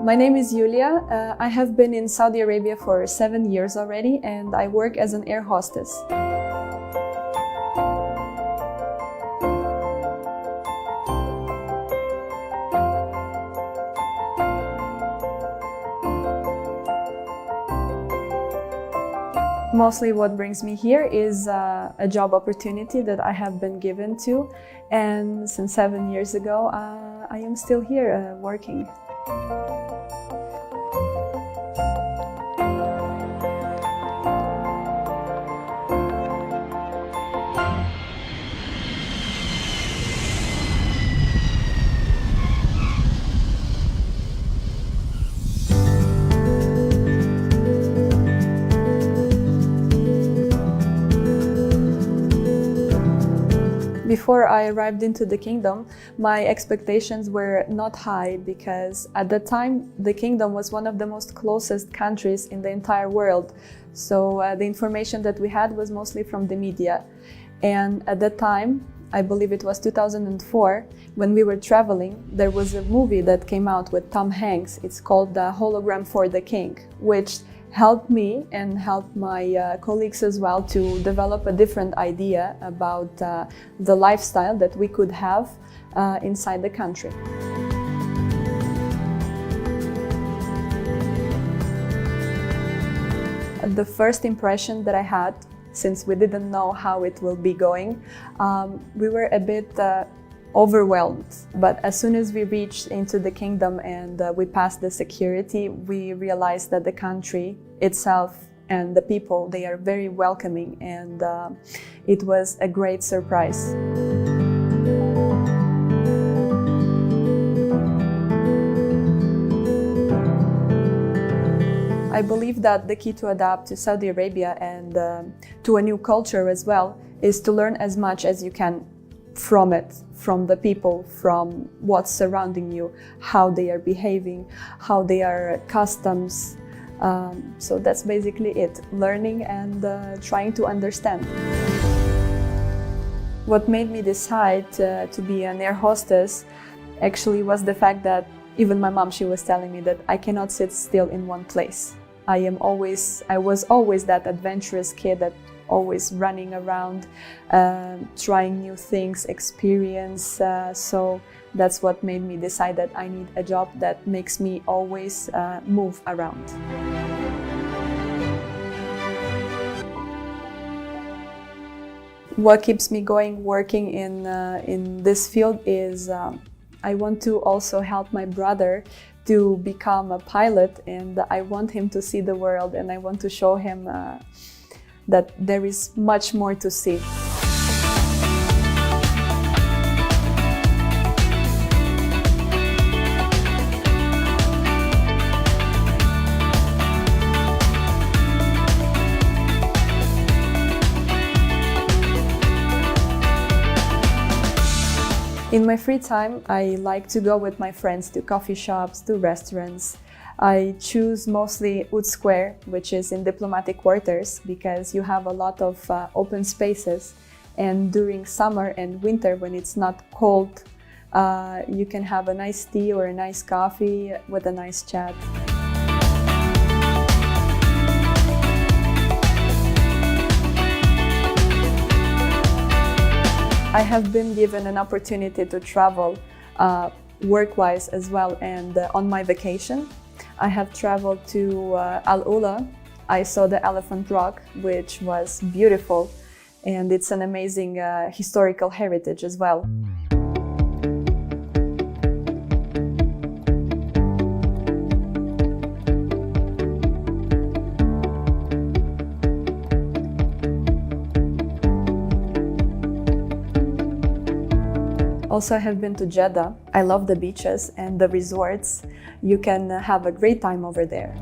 My name is Yulia. I have been in Saudi Arabia for 7 years already, and I work as an air hostess. Mostly what brings me here is a job opportunity that I have been given to, and since 7 years ago I am still here working. Before I arrived into the kingdom, my expectations were not high because at that time the kingdom was one of the most closest countries in the entire world. So the information that we had was mostly from the media. And at that time, I believe it was 2004, when we were traveling, there was a movie that came out with Tom Hanks. It's called The Hologram for the King, which helped me and helped my colleagues as well to develop a different idea about the lifestyle that we could have inside the country. The first impression that I had, since we didn't know how it will be going, we were a bit overwhelmed. But as soon as we reached into the kingdom and we passed the security, we realized that the country itself and the people, they are very welcoming, and it was a great surprise. I believe that the key to adapt to Saudi Arabia and to a new culture as well is to learn as much as you can from it, from the people, from what's surrounding you, how they are behaving, how they are customs. So that's basically it, learning and trying to understand. What made me decide to be an air hostess actually was the fact that even my mom, she was telling me that I cannot sit still in one place. I was always that adventurous kid that always running around, trying new things, experience. So that's what made me decide that I need a job that makes me always move around. What keeps me going working in this field is I want to also help my brother to become a pilot, and I want him to see the world, and I want to show him that there is much more to see. In my free time, I like to go with my friends to coffee shops, to restaurants. I choose mostly Ud Square, which is in diplomatic quarters, because you have a lot of open spaces, and during summer and winter when it's not cold, you can have a nice tea or a nice coffee with a nice chat. I have been given an opportunity to travel work-wise as well, and on my vacation I have traveled to Al Ula. I saw the Elephant Rock, which was beautiful, and it's an amazing historical heritage as well. Also, I have been to Jeddah. I love the beaches and the resorts. You can have a great time over there.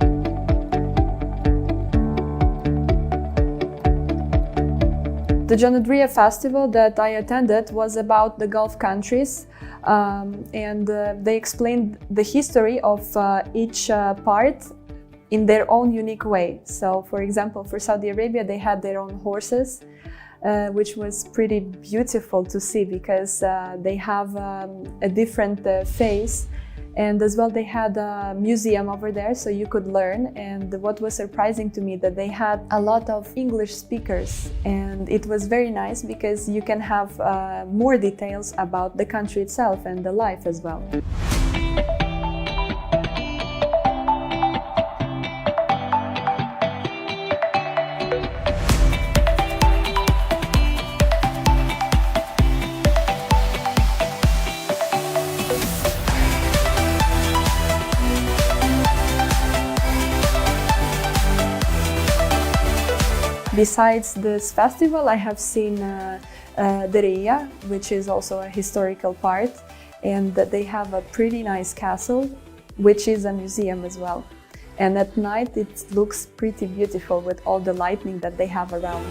The Janadriya festival that I attended was about the Gulf countries, and they explained the history of each part in their own unique way. So, for example, for Saudi Arabia, they had their own horses, which was pretty beautiful to see because they have a different face, And as well, they had a museum over there, so you could learn. And what was surprising to me, that they had a lot of English speakers, and it was very nice because you can have more details about the country itself and the life as well. Besides this festival, I have seen Derija, which is also a historical part, and they have a pretty nice castle, which is a museum as well. And at night it looks pretty beautiful with all the lighting that they have around.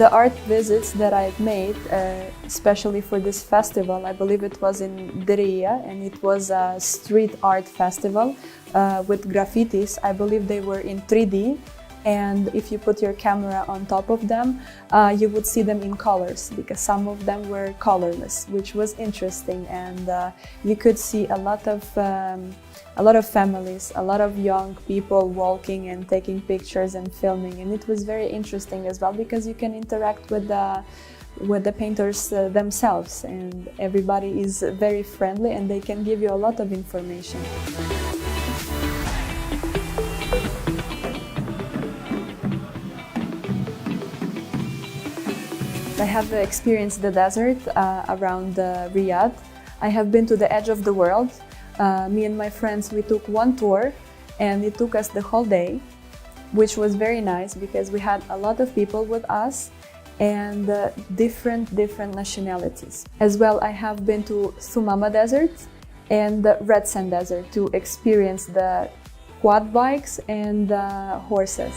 The art visits that I've made, especially for this festival, I believe it was in Derija, and it was a street art festival with graffitis. I believe they were in 3D, and if you put your camera on top of them, you would see them in colors, because some of them were colorless, which was interesting. And you could see a lot of families, a lot of young people walking and taking pictures and filming, and it was very interesting as well, because you can interact with the painters themselves, and everybody is very friendly and they can give you a lot of information. I have experienced the desert around Riyadh. I have been to the edge of the world. Me and my friends, we took one tour, and it took us the whole day, which was very nice because we had a lot of people with us, and different nationalities. As well, I have been to Thumama Desert and the Red Sand Desert to experience the quad bikes and horses.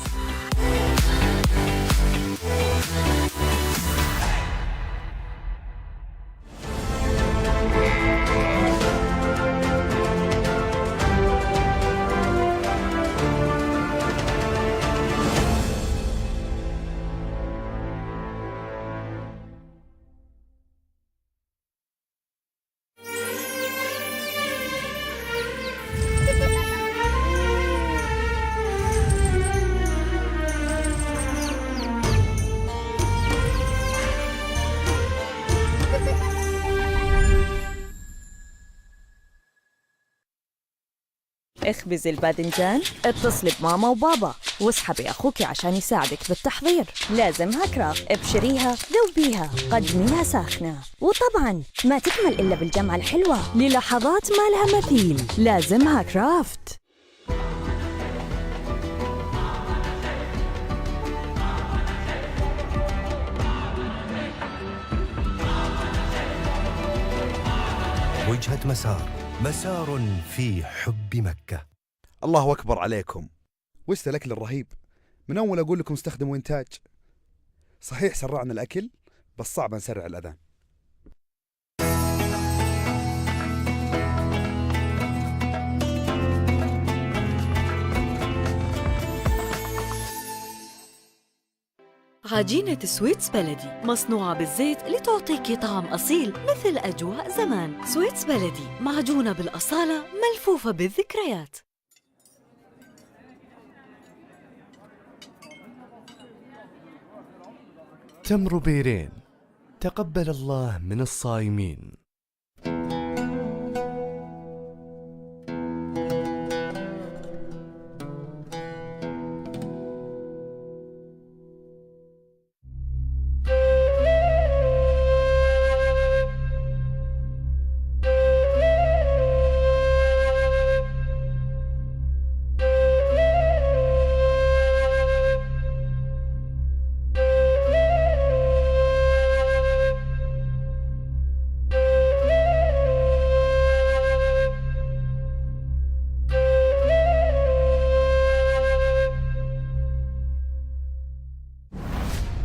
اخبزي الباذنجان، اتصلي بماما وبابا، واسحبي أخوك عشان يساعدك بالتحضير. لازمها كرافت، ابشريها، ذوبيها، قدميها ساخنة. وطبعاً ما تكمل إلا بالجمعة الحلوة للحظات ما لها مثيل. لازمها كرافت. وجهة مسار في حب مكة. الله أكبر عليكم، وش الأكل الرهيب. من أول أقول لكم استخدموا إنتاج. صحيح سرعنا الأكل، بس صعب نسرع الأذان. عجينة سويتس بلدي مصنوعة بالزيت لتعطيكي طعم أصيل مثل أجواء زمان. سويتس بلدي معجونة بالأصالة، ملفوفة بالذكريات. تمر بيرين، تقبل الله من الصائمين.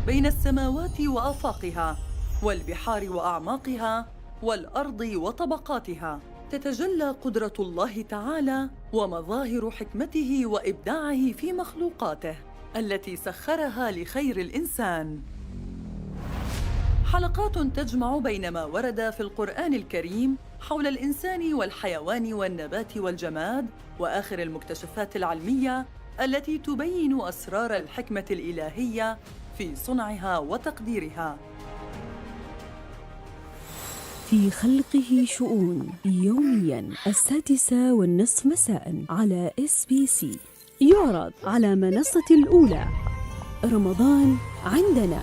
بين السماوات وآفاقها، والبحار وأعماقها، والأرض وطبقاتها، تتجلى قدرة الله تعالى ومظاهر حكمته وإبداعه في مخلوقاته التي سخرها لخير الإنسان. حلقات تجمع بين ما ورد في القرآن الكريم حول الإنسان والحيوان والنبات والجماد وآخر المكتشفات العلمية التي تبين أسرار الحكمة الإلهية في صنعها وتقديرها. في خلقه شؤون، يومياً 6:30 مساء على SBC. يعرض على منصة الأولى. رمضان عندنا.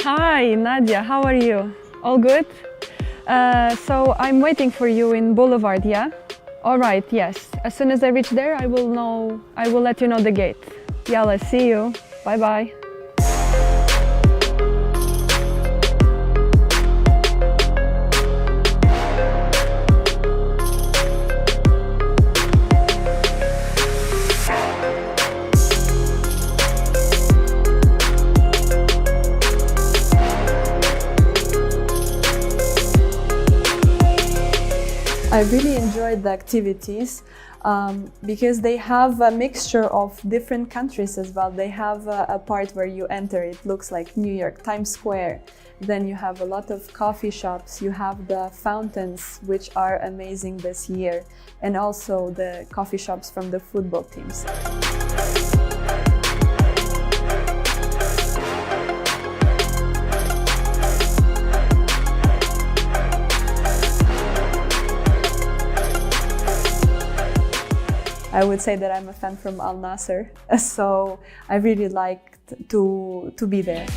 Hi, Nadia, how are you? All good? So I'm waiting for you in Boulevard, yeah? All right, yes. As soon as I reach there, I will let you know the gate. Yalla, see you. Bye bye. I really enjoyed the activities because they have a mixture of different countries as well. They have a part where you enter, it looks like New York, Times Square. Then you have a lot of coffee shops. You have the fountains, which are amazing this year, and also the coffee shops from the football teams. I would say that I'm a fan from Al Nasser, so I really liked to be there.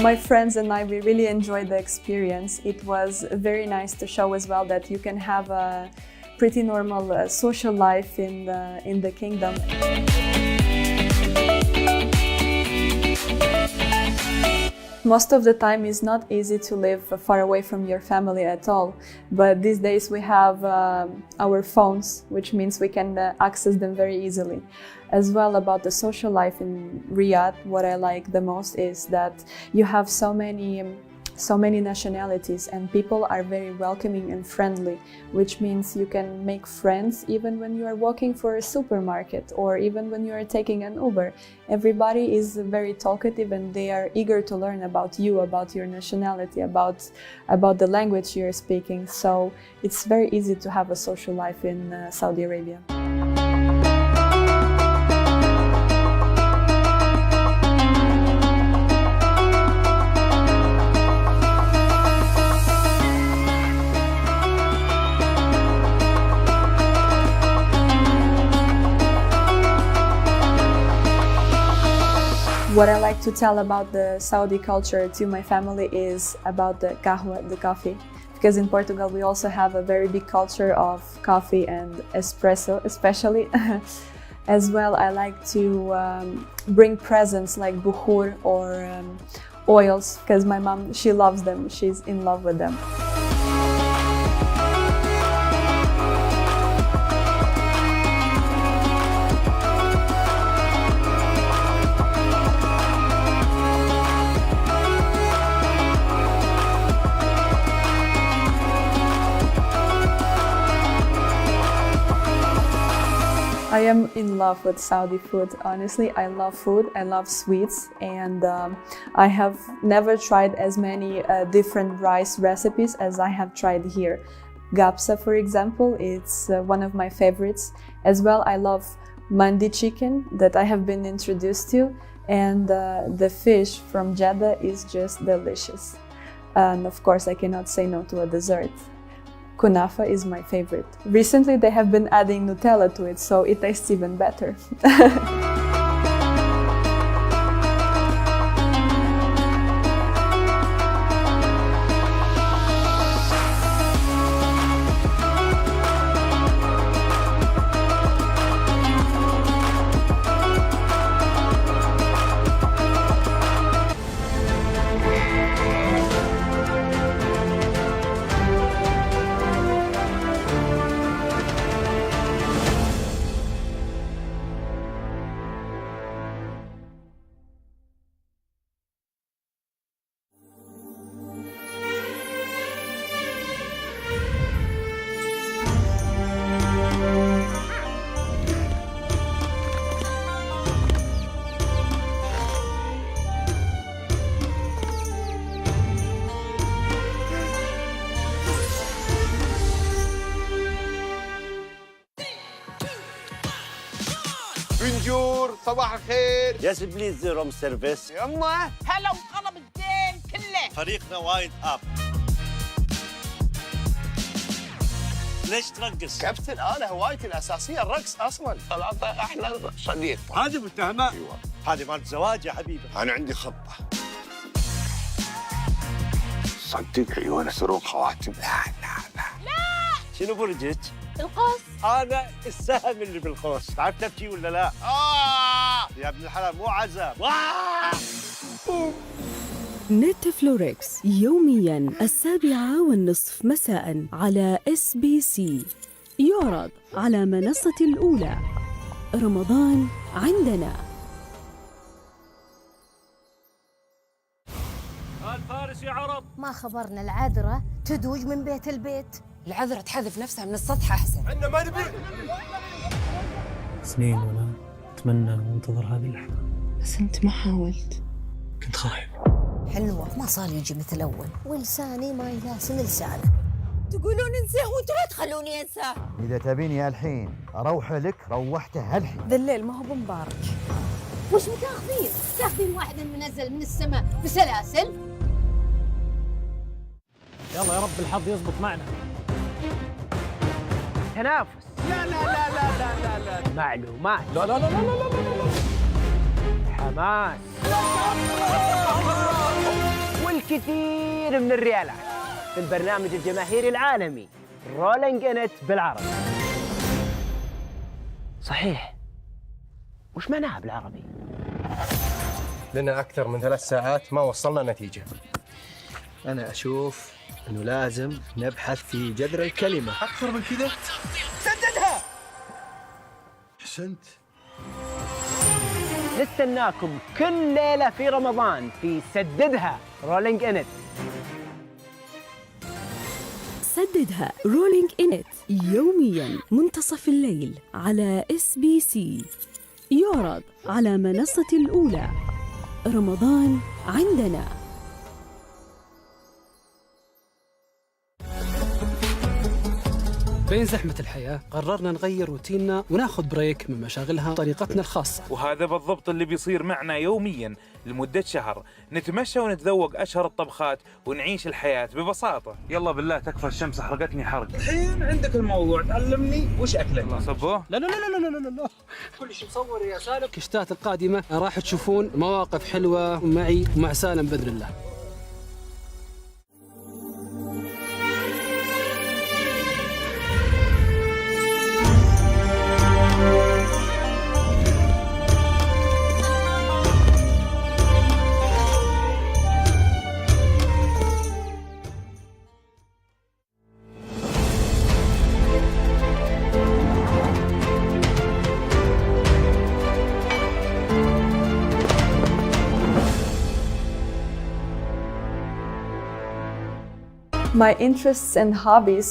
My friends and I, we really enjoyed the experience. It was very nice to show as well that you can have a pretty normal social life in the kingdom. Most of the time it's not easy to live far away from your family at all, but these days we have our phones, which means we can access them very easily. As well, about the social life in Riyadh, what I like the most is that you have so many nationalities and people are very welcoming and friendly, which means you can make friends even when you are walking for a supermarket or even when you are taking an Uber. Everybody is very talkative and they are eager to learn about you, about your nationality, about the language you're speaking. So it's very easy to have a social life in Saudi Arabia. What I like to tell about the Saudi culture to my family is about the kahwa, the coffee. Because in Portugal we also have a very big culture of coffee and espresso especially. As well, I like to bring presents like bukhur or oils, because my mom, she loves them, she's in love with them. I am in love with Saudi food, honestly. I love food, I love sweets, and I have never tried as many different rice recipes as I have tried here. Gapsa, for example, it's one of my favorites. As well, I love mandi chicken that I have been introduced to, and the fish from Jeddah is just delicious. And of course, I cannot say no to a dessert. Kunafa is my favorite. Recently, they have been adding Nutella to it, so it tastes even better. بنجور صباح الخير. يس بليز روم سيرفيس. يما هلا وغلا بالدين كله. فريقنا وايد اب. ليش ترقص؟ كابتن انا هوايتي الاساسيه الرقص اصلا. طلعت احلى صديق. هذه متهمه؟ ايوه. هذه مالت زواج يا حبيبي. انا عندي خطه. صدقني وانا سروق خواتم. لا شنو برجك؟ القوس. هذا السهم اللي بالقوس. تعرف تبكي ولا لا؟ يا ابن الحلال مو عزم. نتفلوركس يومياً 7:30 مساء على SBC. يعرض على منصة الأولى. رمضان عندنا. الفارس يا عرب. ما خبرنا العذرة تدوج من بيت البيت. العذرة تحذف نفسها من السطح أحسن. عندنا ما نبي. سنين وأنا أتمنى وانتظر هذه اللحظة، بس أنت ما حاولت. كنت خايف. حلوة ما صار يجي مثل أول، ولساني ما يلاسن لسانه. تقولون انساه وانتوا لا تخلوني انساه. إذا تبيني الحين أروح لك روحته هالحين. ذا الليل ما هو بمبارك. وش متاخذين؟ تاخذين واحد منزل من السماء بسلاسل؟ يلا يا رب الحظ يزبط معنا. تنافس. لا معلومات. لا حماس. والكثير من الريالات في البرنامج الجماهيري العالمي رولينج إن إت بالعربي. صحيح، وش معناها بالعربي؟ لنا أكثر من 3 ساعات ما وصلنا نتيجة. أنا أشوف أنه لازم نبحث في جذر الكلمة. أكثر من كذا؟ سددها. أحسنت. نستناكم كل ليلة في رمضان في سددها رولينج إن إت. سددها رولينج إن إت يومياً منتصف الليل على SBC. يعرض على منصة الأولى. رمضان عندنا. بين زحمة الحياة قررنا نغير روتيننا وناخذ بريك من مشاغلها بطريقتنا الخاصة. وهذا بالضبط اللي بيصير معنا يومياً لمدة شهر. نتمشى ونتذوق أشهر الطبخات ونعيش الحياة ببساطة. يلا بالله تكفى الشمس حرقتني حرق. الحين عندك الموضوع، تعلمني وش أكلك. صبوه؟ لا كل شيء مصور يا سالم. الكشتات القادمة راح تشوفون مواقف حلوة معي ومع سالم بإذن الله. My interests and hobbies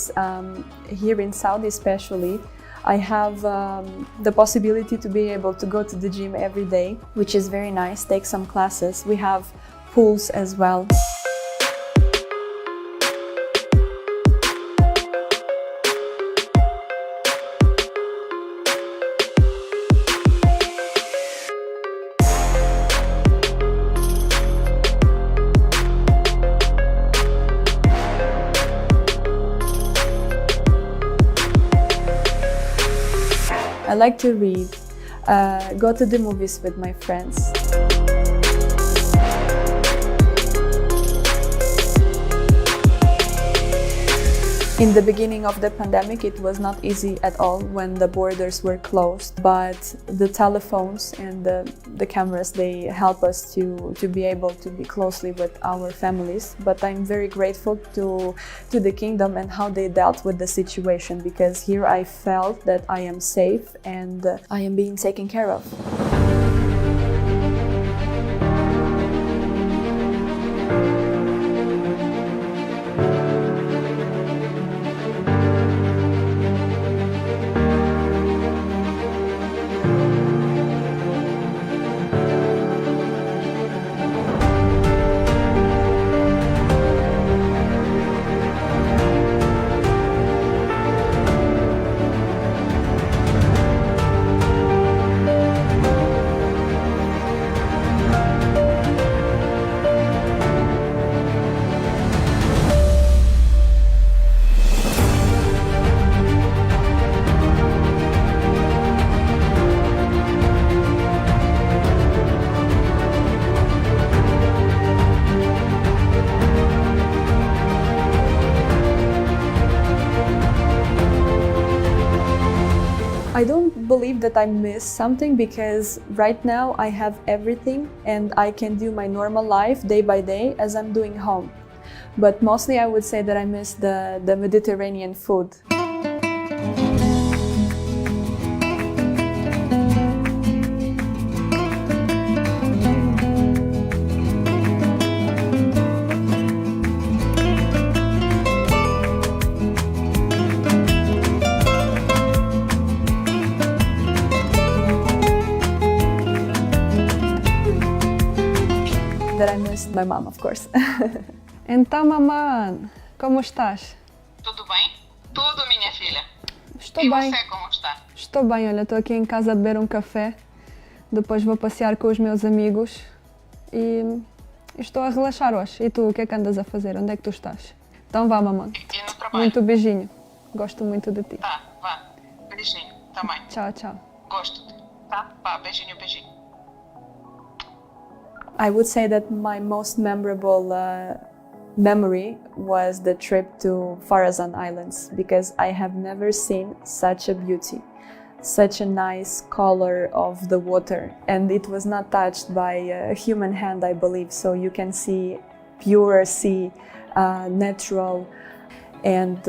here in Saudi especially, I have the possibility to be able to go to the gym every day, which is very nice, take some classes. We have pools as well. I like to read, go to the movies with my friends. In the beginning of the pandemic, it was not easy at all when the borders were closed, but the telephones and the cameras, they help us to be able to be closely with our families. But I'm very grateful to the kingdom and how they dealt with the situation, because here I felt that I am safe and I am being taken care of. I don't believe that I miss something, because right now I have everything and I can do my normal life day by day as I'm doing home. But mostly I would say that I miss the Mediterranean food. That I missed my mom, of course. Então, mamãe, como estás? Tudo bem? Tudo, minha filha. Estou e bem. você, como está? Estou bem, olha, estou aqui em casa a beber um café, depois vou passear com os meus amigos e estou a relaxar hoje. E tu, o que é que andas a fazer? Onde é que tu estás? Então vá, mamãe. E no trabalho? Muito beijinho. Gosto muito de ti. Tá, vá. Beijinho, também. Tchau, tchau. Gosto. Tá? Vá, beijinho, beijinho. I would say that my most memorable memory was the trip to Farazan Islands, because I have never seen such a beauty, such a nice color of the water, and it was not touched by a human hand, I believe, so you can see pure sea, natural. And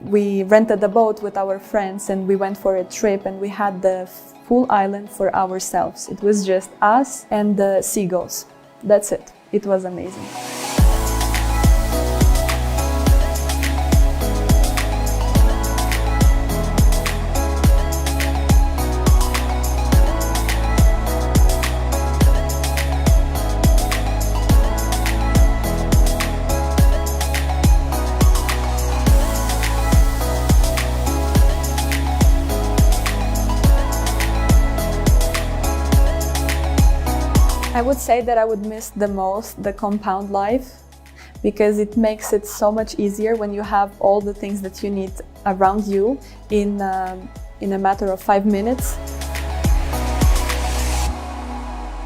we rented a boat with our friends and we went for a trip, and we had the full island for ourselves. It was just us and the seagulls. That's it. It was amazing. I would say that I would miss the most the compound life, because it makes it so much easier when you have all the things that you need around you in a matter of 5 minutes.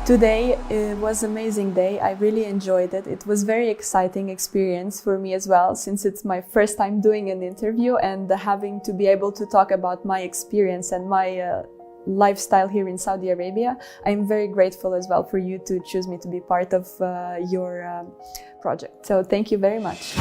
Today was an amazing day. I really enjoyed it. It was a very exciting experience for me as well, since it's my first time doing an interview and having to be able to talk about my experience and my lifestyle here in Saudi Arabia. I'm very grateful as well for you to choose me to be part of your project. So thank you very much.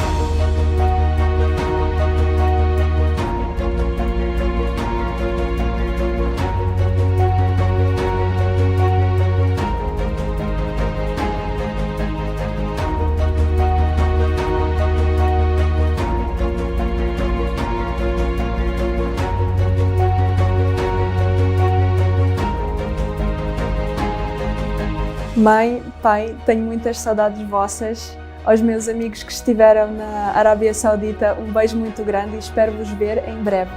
Mãe, pai, tenho muitas saudades vossas. Aos meus amigos que estiveram na Arábia Saudita, um beijo muito grande e espero vos ver em breve.